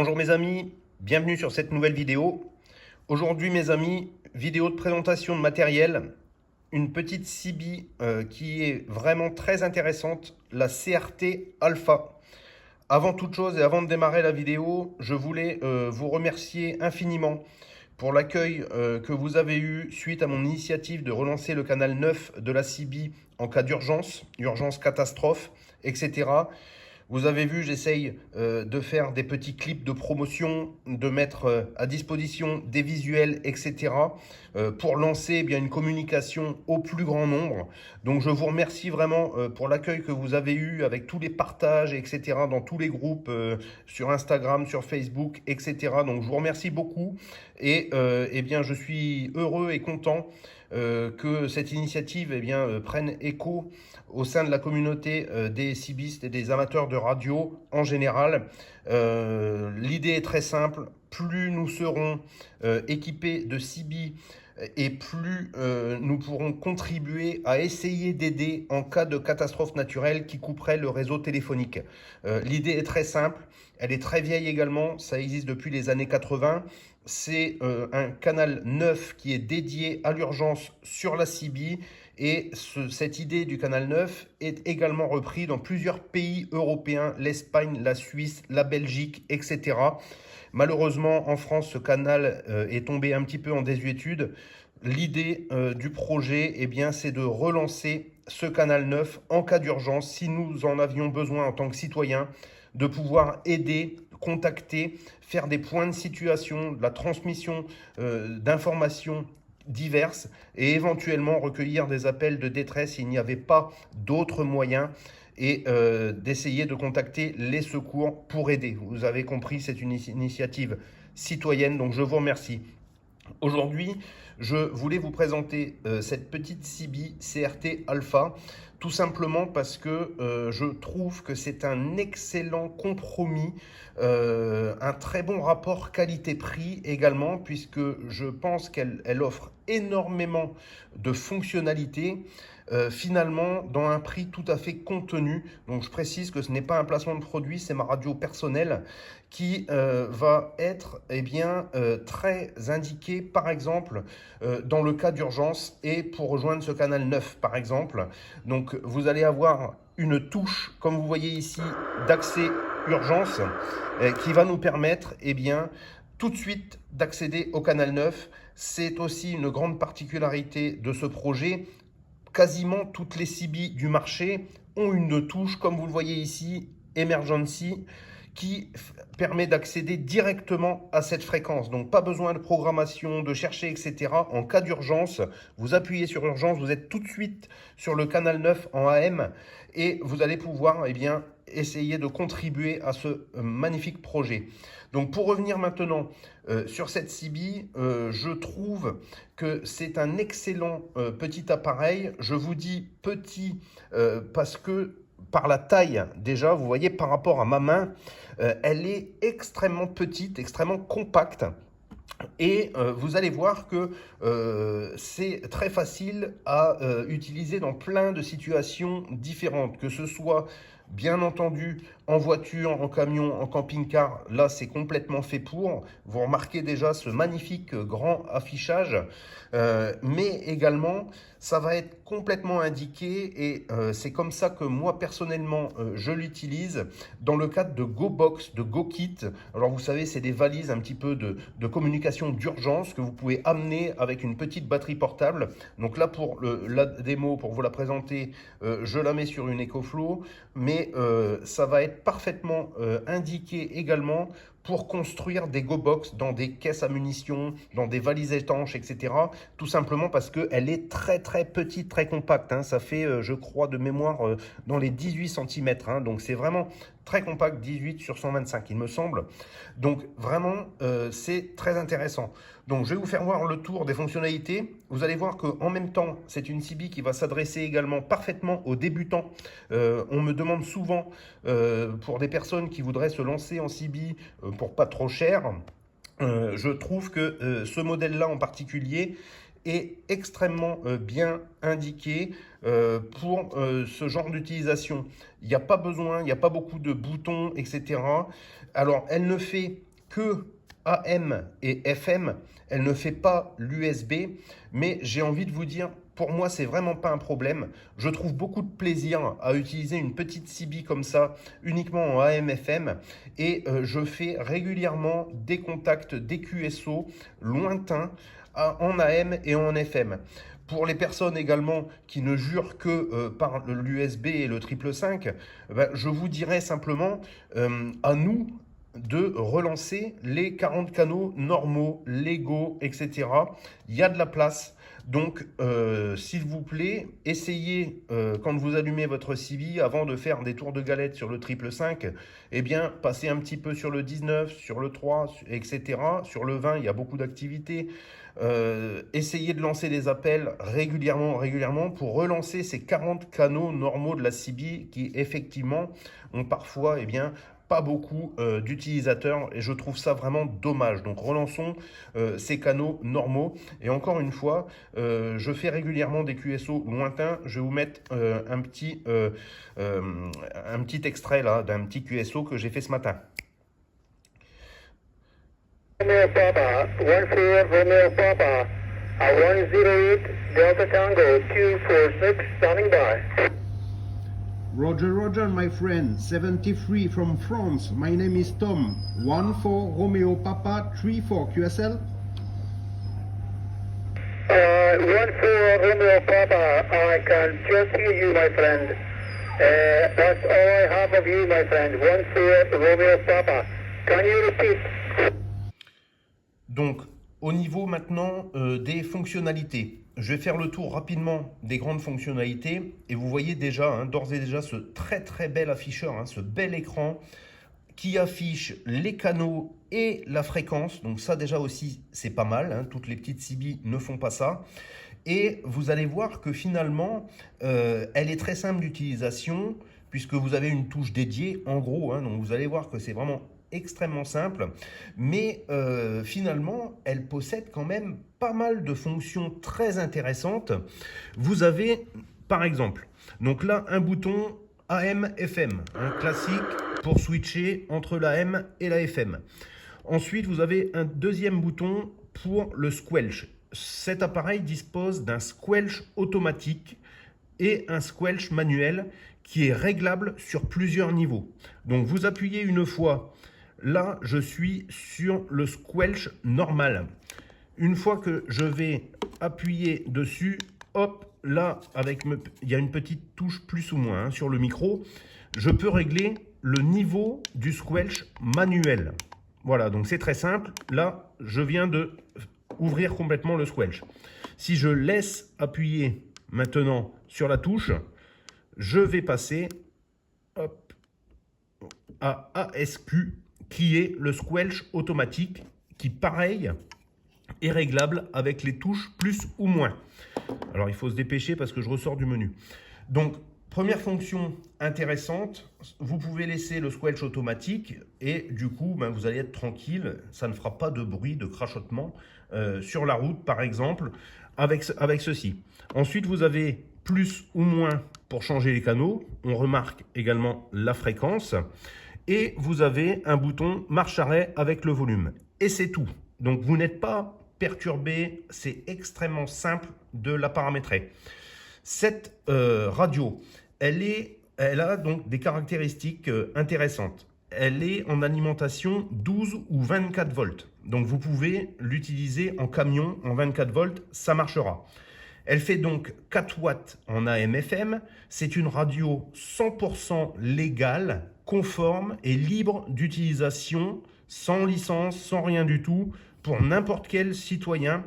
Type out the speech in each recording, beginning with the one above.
Bonjour mes amis, bienvenue sur cette nouvelle vidéo. Aujourd'hui mes amis, vidéo de présentation de matériel, une petite CB qui est vraiment très intéressante, la CRT Alpha. Avant toute chose et avant de démarrer la vidéo, je voulais vous remercier infiniment pour l'accueil que vous avez eu suite à mon initiative de relancer le canal 9 de la CB en cas d'urgence, urgence catastrophe, etc. Vous avez vu, j'essaye de faire des petits clips de promotion, de mettre à disposition des visuels, etc. Pour lancer eh bien, une communication au plus grand nombre. Donc je vous remercie vraiment pour l'accueil que vous avez eu avec tous les partages, etc. dans tous les groupes sur Instagram, sur Facebook, etc. Donc je vous remercie beaucoup et eh bien, je suis heureux et content que cette initiative eh bien, prenne écho au sein de la communauté des cibistes et des amateurs de radio en général. L'idée est très simple, plus nous serons équipés de CB et plus nous pourrons contribuer à essayer d'aider en cas de catastrophe naturelle qui couperait le réseau téléphonique. L'idée est très simple, elle est très vieille également, ça existe depuis les années 80. C'est un canal 9 qui est dédié à l'urgence sur la CB et cette idée du canal 9 est également reprise dans plusieurs pays européens, l'Espagne, la Suisse, la Belgique, etc. Malheureusement, en France, ce canal est tombé un petit peu en désuétude. L'idée du projet, eh bien, c'est de relancer ce canal 9 en cas d'urgence, si nous en avions besoin en tant que citoyens, de pouvoir aider, contacter, faire des points de situation, de la transmission d'informations diverses et éventuellement recueillir des appels de détresse s'il n'y avait pas d'autres moyens et d'essayer de contacter les secours pour aider. Vous avez compris, c'est une initiative citoyenne, donc je vous remercie. Aujourd'hui, je voulais vous présenter cette petite CB CRT Alpha, tout simplement parce que je trouve que c'est un excellent compromis, un très bon rapport qualité-prix également, puisque je pense qu'elle offre énormément de fonctionnalités, finalement dans un prix tout à fait contenu. Donc je précise que ce n'est pas un placement de produit, c'est ma radio personnelle qui va être eh bien, très indiquée par exemple dans le cas d'urgence et pour rejoindre ce canal 9 par exemple. Donc vous allez avoir une touche comme vous voyez ici d'accès urgence qui va nous permettre eh bien, tout de suite d'accéder au canal 9. C'est aussi une grande particularité de ce projet. Quasiment toutes les CB du marché ont une touche, comme vous le voyez ici, Emergency, qui permet d'accéder directement à cette fréquence. Donc pas besoin de programmation, de chercher, etc. En cas d'urgence, vous appuyez sur urgence, vous êtes tout de suite sur le canal 9 en AM et vous allez pouvoir eh bien, essayer de contribuer à ce magnifique projet. Donc pour revenir maintenant sur cette CB, je trouve que c'est un excellent petit appareil. Je vous dis petit parce que par la taille déjà, vous voyez par rapport à ma main, elle est extrêmement petite, extrêmement compacte. Et vous allez voir que c'est très facile à utiliser dans plein de situations différentes, que ce soit bien entendu en voiture, en camion, en camping-car, là c'est complètement fait pour. Vous remarquez déjà ce magnifique grand affichage, mais également ça va être complètement indiqué et c'est comme ça que moi personnellement je l'utilise dans le cadre de GoBox, de GoKit. Alors vous savez, c'est des valises un petit peu de communication d'urgence que vous pouvez amener avec une petite batterie portable. Donc là pour la démo, pour vous la présenter, je la mets sur une EcoFlow, mais ça va être parfaitement indiqué également pour construire des GoBox dans des caisses à munitions, dans des valises étanches, etc. Tout simplement parce qu'elle est très très petite, très compacte. Hein. Ça fait, je crois, de mémoire dans les 18 cm. Hein. Donc c'est vraiment très compact, 18 sur 125 il me semble. Donc vraiment, c'est très intéressant. Donc je vais vous faire voir le tour des fonctionnalités. Vous allez voir qu'en même temps, c'est une CB qui va s'adresser également parfaitement aux débutants. On me demande souvent, pour des personnes qui voudraient se lancer en CB pour pas trop cher, je trouve que ce modèle-là en particulier est extrêmement bien indiqué pour ce genre d'utilisation. Il n'y a pas besoin, il n'y a pas beaucoup de boutons, etc. Alors, elle ne fait que AM et FM, elle ne fait pas l'USB, mais j'ai envie de vous dire, pour moi, c'est vraiment pas un problème. Je trouve beaucoup de plaisir à utiliser une petite CB comme ça, uniquement en AM/FM, et je fais régulièrement des contacts, des QSO lointains en AM et en FM. Pour les personnes également qui ne jurent que par l'USB et le 555, je vous dirais simplement à nous de relancer les 40 canaux normaux, légaux, etc. Il y a de la place. Donc, s'il vous plaît, essayez, quand vous allumez votre CB, avant de faire des tours de galette sur le 555, eh bien, passez un petit peu sur le 19, sur le 3, etc. Sur le 20, il y a beaucoup d'activités. Essayez de lancer des appels régulièrement pour relancer ces 40 canaux normaux de la CB qui, effectivement, ont parfois, eh bien, pas beaucoup d'utilisateurs et je trouve ça vraiment dommage. Donc relançons ces canaux normaux. Et encore une fois, je fais régulièrement des QSO lointains. Je vais vous mettre un petit extrait là d'un petit QSO que j'ai fait ce matin. Romeo Papa, 14 Romeo Papa, 108 Delta Tango 246, standing by. Roger, my friend, 73 from France. My name is Tom. 14 Romeo Papa, 34 QSL. 14 Romeo Papa, I can just hear you, my friend. That's all I have of you, my friend. 14 Romeo Papa. Can you repeat? Donc, au niveau maintenant des fonctionnalités, je vais faire le tour rapidement des grandes fonctionnalités et vous voyez déjà, d'ores et déjà, ce très bel afficheur, ce bel écran qui affiche les canaux et la fréquence. Donc ça déjà aussi, c'est pas mal, toutes les petites CB ne font pas ça. Et vous allez voir que finalement, elle est très simple d'utilisation puisque vous avez une touche dédiée en gros. Donc vous allez voir que c'est vraiment extrêmement simple, mais finalement, elle possède quand même pas mal de fonctions très intéressantes. Vous avez, par exemple, donc là, un bouton AM/FM, un classique pour switcher entre l'AM et la FM. Ensuite, vous avez un deuxième bouton pour le squelch. Cet appareil dispose d'un squelch automatique et un squelch manuel qui est réglable sur plusieurs niveaux. Donc, vous appuyez une fois. Là, je suis sur le squelch normal. Une fois que je vais appuyer dessus, hop, là, il y a une petite touche plus ou moins sur le micro. Je peux régler le niveau du squelch manuel. Voilà, donc c'est très simple. Là, je viens de ouvrir complètement le squelch. Si je laisse appuyer maintenant sur la touche, je vais passer hop, à ASQ, qui est le squelch automatique, qui pareil est réglable avec les touches plus ou moins. Alors il faut se dépêcher parce que je ressors du menu. Donc première fonction intéressante, vous pouvez laisser le squelch automatique et du coup vous allez être tranquille, ça ne fera pas de bruit, de crachotement sur la route par exemple avec ceci. Ensuite vous avez plus ou moins pour changer les canaux, on remarque également la fréquence. Et vous avez un bouton marche-arrêt avec le volume. Et c'est tout. Donc, vous n'êtes pas perturbé. C'est extrêmement simple de la paramétrer. Cette radio, elle a donc des caractéristiques intéressantes. Elle est en alimentation 12 ou 24 volts. Donc, vous pouvez l'utiliser en camion en 24 volts. Ça marchera. Elle fait donc 4 watts en AM/FM. C'est une radio 100% légale, conforme et libre d'utilisation, sans licence, sans rien du tout, pour n'importe quel citoyen.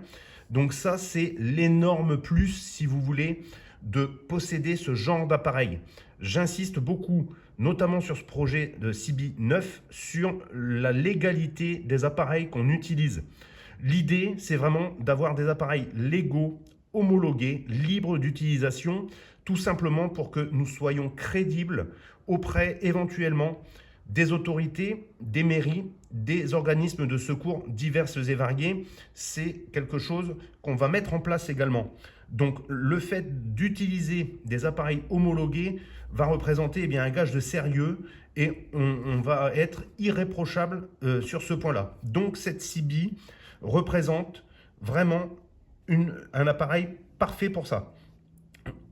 Donc ça, c'est l'énorme plus, si vous voulez, de posséder ce genre d'appareil. J'insiste beaucoup, notamment sur ce projet de CB 9, sur la légalité des appareils qu'on utilise. L'idée, c'est vraiment d'avoir des appareils légaux, homologués, libres d'utilisation, tout simplement pour que nous soyons crédibles auprès éventuellement des autorités, des mairies, des organismes de secours divers et variés. C'est quelque chose qu'on va mettre en place également. Donc le fait d'utiliser des appareils homologués va représenter un gage de sérieux et on va être irréprochable sur ce point-là. Donc cette CB représente vraiment un appareil parfait pour ça.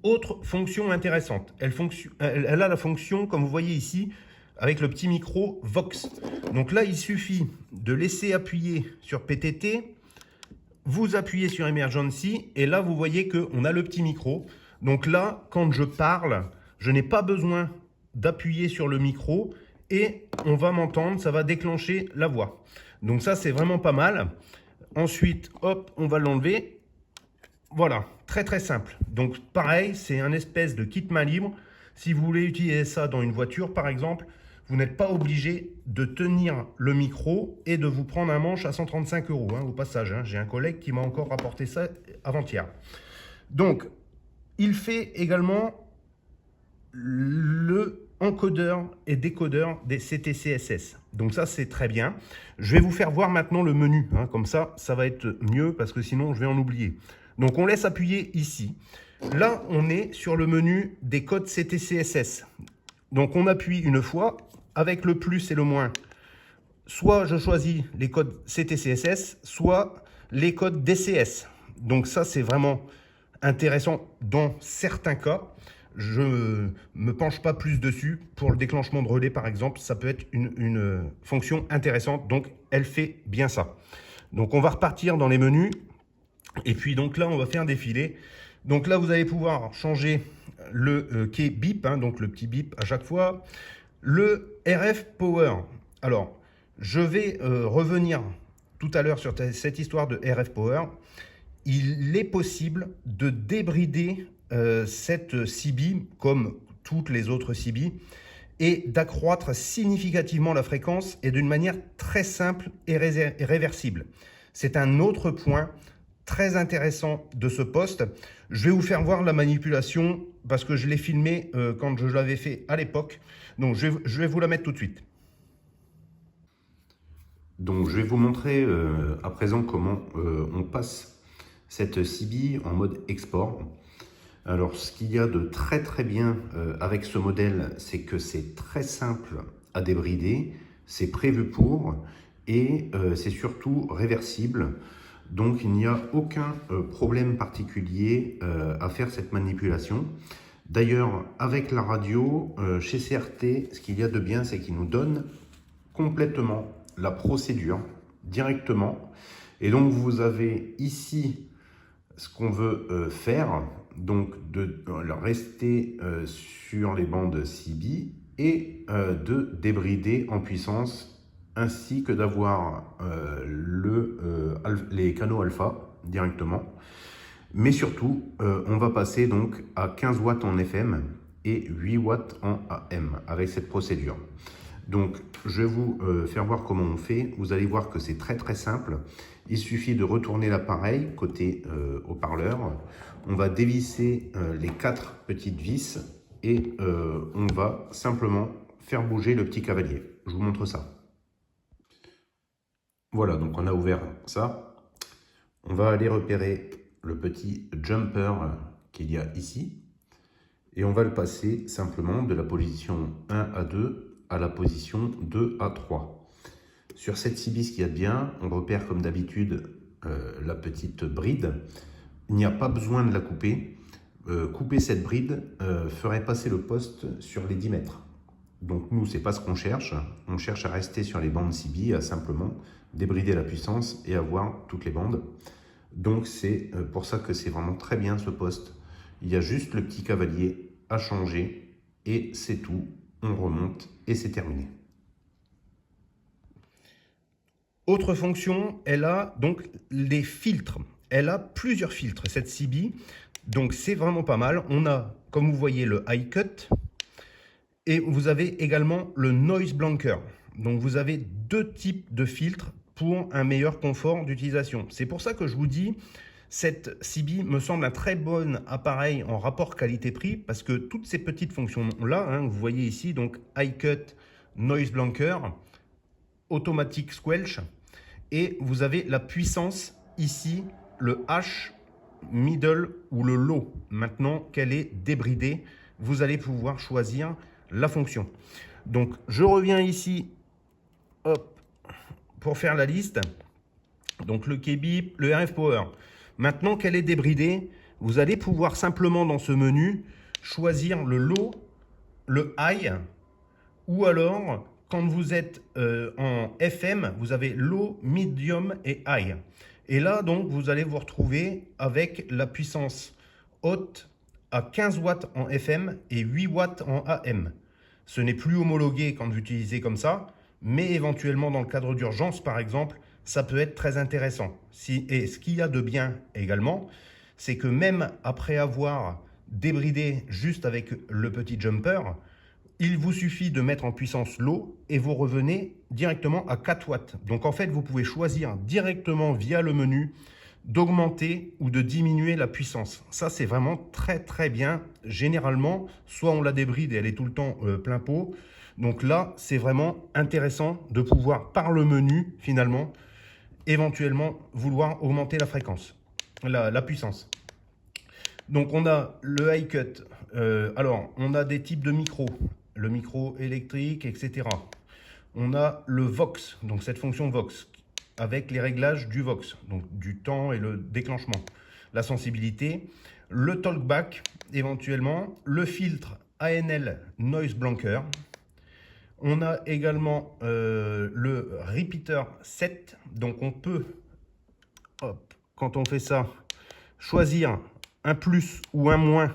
Autre fonction intéressante, elle a la fonction, comme vous voyez ici, avec le petit micro Vox. Donc là, il suffit de laisser appuyer sur PTT, vous appuyez sur Emergency, et là, vous voyez qu'on a le petit micro. Donc là, quand je parle, je n'ai pas besoin d'appuyer sur le micro, et on va m'entendre, ça va déclencher la voix. Donc ça, c'est vraiment pas mal. Ensuite, hop, on va l'enlever. Voilà, très très simple. Donc pareil, c'est un espèce de kit main libre. Si vous voulez utiliser ça dans une voiture, par exemple, vous n'êtes pas obligé de tenir le micro et de vous prendre un manche à 135 € au passage. J'ai un collègue qui m'a encore rapporté ça avant-hier. Donc, il fait également le encodeur et décodeur des CTCSS. Donc ça, c'est très bien. Je vais vous faire voir maintenant le menu. Comme ça, ça va être mieux parce que sinon, je vais en oublier. Donc, on laisse appuyer ici. Là, on est sur le menu des codes CTCSS. Donc, on appuie une fois avec le plus et le moins. Soit je choisis les codes CTCSS, soit les codes DCS. Donc ça, c'est vraiment intéressant dans certains cas. Je ne me penche pas plus dessus. Pour le déclenchement de relais, par exemple, ça peut être une fonction intéressante. Donc, elle fait bien ça. Donc, on va repartir dans les menus. Et puis, donc là, on va faire défiler. Donc là, vous allez pouvoir changer le quai bip, donc le petit bip à chaque fois. Le RF Power. Alors, je vais revenir tout à l'heure sur cette histoire de RF Power. Il est possible de débrider cette CB, comme toutes les autres CB, et d'accroître significativement la fréquence et d'une manière très simple et réversible. C'est un autre point très intéressant de ce poste. Je vais vous faire voir la manipulation parce que je l'ai filmé quand je l'avais fait à l'époque. Donc, je vais vous la mettre tout de suite. Donc, je vais vous montrer à présent comment on passe cette CB en mode export. Alors, ce qu'il y a de très très bien avec ce modèle, c'est que c'est très simple à débrider, c'est prévu pour et c'est surtout réversible. Donc, il n'y a aucun problème particulier à faire cette manipulation. D'ailleurs, avec la radio, chez CRT, ce qu'il y a de bien, c'est qu'il nous donne complètement la procédure directement. Et donc, vous avez ici ce qu'on veut faire, donc de rester sur les bandes CB et de débrider en puissance, ainsi que d'avoir les canaux alpha directement. Mais surtout, on va passer donc à 15 watts en FM et 8 watts en AM avec cette procédure. Donc, je vais vous faire voir comment on fait. Vous allez voir que c'est très très simple. Il suffit de retourner l'appareil côté haut-parleur. On va dévisser les 4 petites vis et on va simplement faire bouger le petit cavalier. Je vous montre ça. Voilà, donc on a ouvert ça. On va aller repérer le petit jumper qu'il y a ici. Et on va le passer simplement de la position 1 à 2 à la position 2 à 3. Sur cette CB, ce qu'il y a de bien, on repère comme d'habitude la petite bride. Il n'y a pas besoin de la couper. Couper cette bride ferait passer le poste sur les 10 mètres. Donc nous, ce n'est pas ce qu'on cherche. On cherche à rester sur les bandes CB, à simplement débrider la puissance et avoir toutes les bandes. Donc c'est pour ça que c'est vraiment très bien ce poste. Il y a juste le petit cavalier à changer et c'est tout. On remonte et c'est terminé. Autre fonction, elle a donc les filtres. Elle a plusieurs filtres, cette CB. Donc c'est vraiment pas mal. On a, comme vous voyez, le high cut. Et vous avez également le noise blanker. Donc vous avez deux types de filtres pour un meilleur confort d'utilisation. C'est pour ça que je vous dis, cette CB me semble un très bon appareil en rapport qualité-prix parce que toutes ces petites fonctions-là, vous voyez ici, donc high cut, noise blanker, automatic squelch, et vous avez la puissance ici, le H middle ou le low. Maintenant qu'elle est débridée, vous allez pouvoir choisir la fonction. Donc, je reviens ici, hop, pour faire la liste. Donc, le K-Bip, le RF Power. Maintenant qu'elle est débridée, vous allez pouvoir simplement dans ce menu choisir le low, le high, ou alors, quand vous êtes en FM, vous avez low, medium et high. Et là, donc, vous allez vous retrouver avec la puissance haute à 15 watts en FM et 8 watts en AM. Ce n'est plus homologué quand vous utilisez comme ça, mais éventuellement dans le cadre d'urgence, par exemple, ça peut être très intéressant. Et ce qu'il y a de bien également, c'est que même après avoir débridé juste avec le petit jumper, il vous suffit de mettre en puissance low et vous revenez directement à 4 watts. Donc en fait, vous pouvez choisir directement via le menu d'augmenter ou de diminuer la puissance. Ça, c'est vraiment très bien. Généralement, soit on la débride et elle est tout le temps plein pot. Donc là, c'est vraiment intéressant de pouvoir, par le menu, finalement, éventuellement vouloir augmenter la fréquence, la puissance. Donc on a le high cut. Alors, on a des types de micros. Le micro électrique, etc. On a le Vox, donc cette fonction Vox, avec les réglages du Vox, donc du temps et le déclenchement, la sensibilité, le talkback éventuellement, le filtre ANL Noise Blanker. On a également le repeater 7, donc on peut, hop, quand on fait ça, choisir un plus ou un moins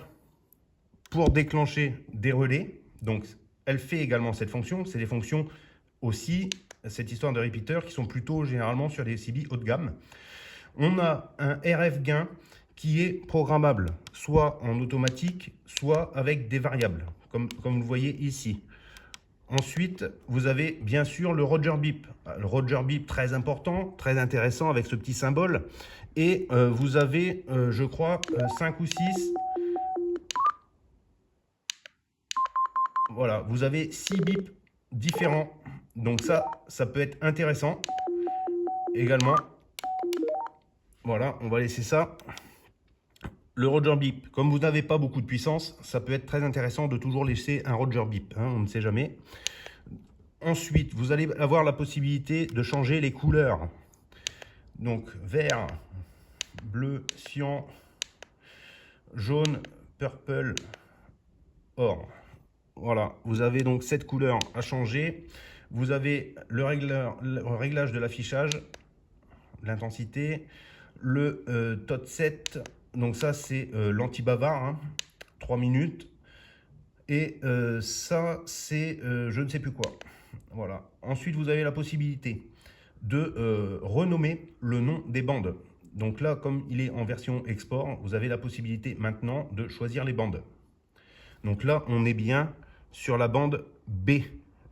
pour déclencher des relais. Donc, elle fait également cette fonction. C'est des fonctions aussi, cette histoire de repeater, qui sont plutôt généralement sur des CB haut de gamme. On a un RF gain qui est programmable, soit en automatique, soit avec des variables, comme vous le voyez ici. Ensuite, vous avez bien sûr le Roger Beep. Le Roger Beep, très important, très intéressant avec ce petit symbole. Et vous avez, je crois, 5 ou 6... Voilà, vous avez 6 bips différents. Donc ça peut être intéressant également. Voilà, on va laisser ça. Le Roger Beep, comme vous n'avez pas beaucoup de puissance, ça peut être très intéressant de toujours laisser un Roger Beep, hein, on ne sait jamais. Ensuite, vous allez avoir la possibilité de changer les couleurs. Donc vert, bleu, cyan, jaune, purple, or. Voilà, vous avez donc cette couleur à changer. Vous avez le réglage de l'affichage, l'intensité, le TOT 7. Donc ça, c'est l'anti-bavard, hein, 3 minutes. Et ça, c'est je ne sais plus quoi. Voilà. Ensuite, vous avez la possibilité de renommer le nom des bandes. Donc là, comme il est en version export, vous avez la possibilité maintenant de choisir les bandes. Donc là, on est bien sur la bande D,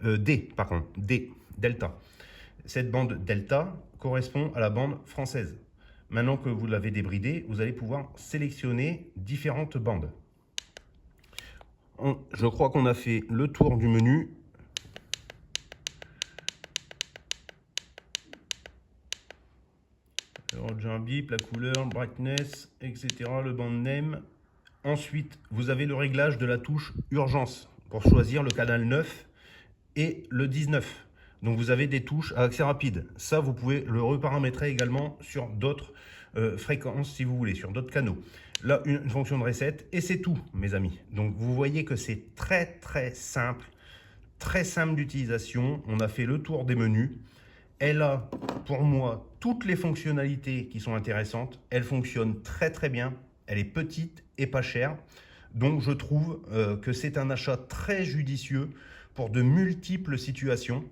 Delta. Cette bande Delta correspond à la bande française. Maintenant que vous l'avez débridée, vous allez pouvoir sélectionner différentes bandes. Je crois qu'on a fait le tour du menu. Le Roger Beep, la couleur, brightness, etc. Le band name. Ensuite, vous avez le réglage de la touche urgence pour choisir le canal 9 et le 19. Donc vous avez des touches à accès rapide. Ça, vous pouvez le reparamétrer également sur d'autres fréquences si vous voulez, sur d'autres canaux. Là, une fonction de reset et c'est tout, mes amis. Donc vous voyez que c'est très simple d'utilisation. On a fait le tour des menus. Elle a, pour moi, toutes les fonctionnalités qui sont intéressantes. Elle fonctionne très bien. Elle est petite et pas chère. Donc, je trouve que c'est un achat très judicieux pour de multiples situations.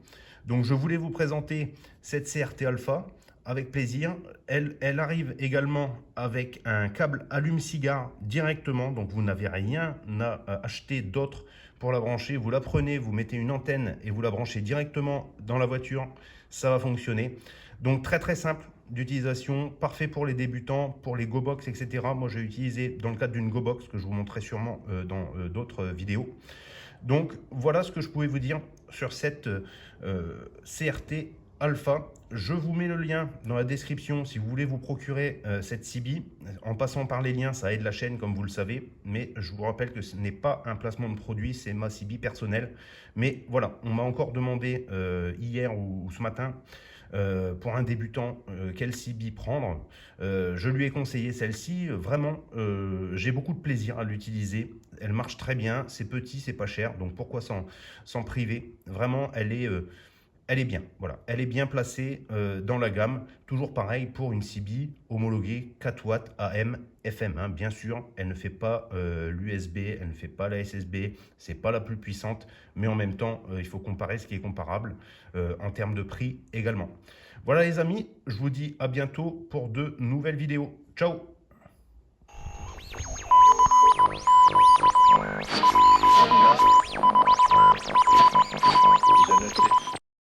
Donc, je voulais vous présenter cette CRT Alpha avec plaisir. Elle arrive également avec un câble allume-cigare directement. Donc, vous n'avez rien à acheter d'autre pour la brancher. Vous la prenez, vous mettez une antenne et vous la branchez directement dans la voiture. Ça va fonctionner. Donc, très simple d'utilisation, parfait pour les débutants, pour les GoBox, etc. Moi, j'ai utilisé dans le cadre d'une GoBox que je vous montrerai sûrement dans d'autres vidéos. Donc, voilà ce que je pouvais vous dire sur cette CRT Alpha. Je vous mets le lien dans la description si vous voulez vous procurer cette CB. En passant par les liens, ça aide la chaîne comme vous le savez, mais je vous rappelle que ce n'est pas un placement de produit, c'est ma CB personnelle. Mais voilà, on m'a encore demandé hier ou ce matin pour un débutant quelle CB prendre. Je lui ai conseillé celle-ci. Vraiment, j'ai beaucoup de plaisir à l'utiliser. Elle marche très bien, c'est petit, c'est pas cher, donc pourquoi s'en priver? Vraiment, elle est bien, voilà. Elle est bien placée dans la gamme. Toujours pareil pour une CB homologuée 4 watts AM FM. Hein. Bien sûr, elle ne fait pas l'USB, elle ne fait pas la SSB, c'est pas la plus puissante, mais en même temps, il faut comparer ce qui est comparable en termes de prix également. Voilà les amis, je vous dis à bientôt pour de nouvelles vidéos. Ciao! Yeah.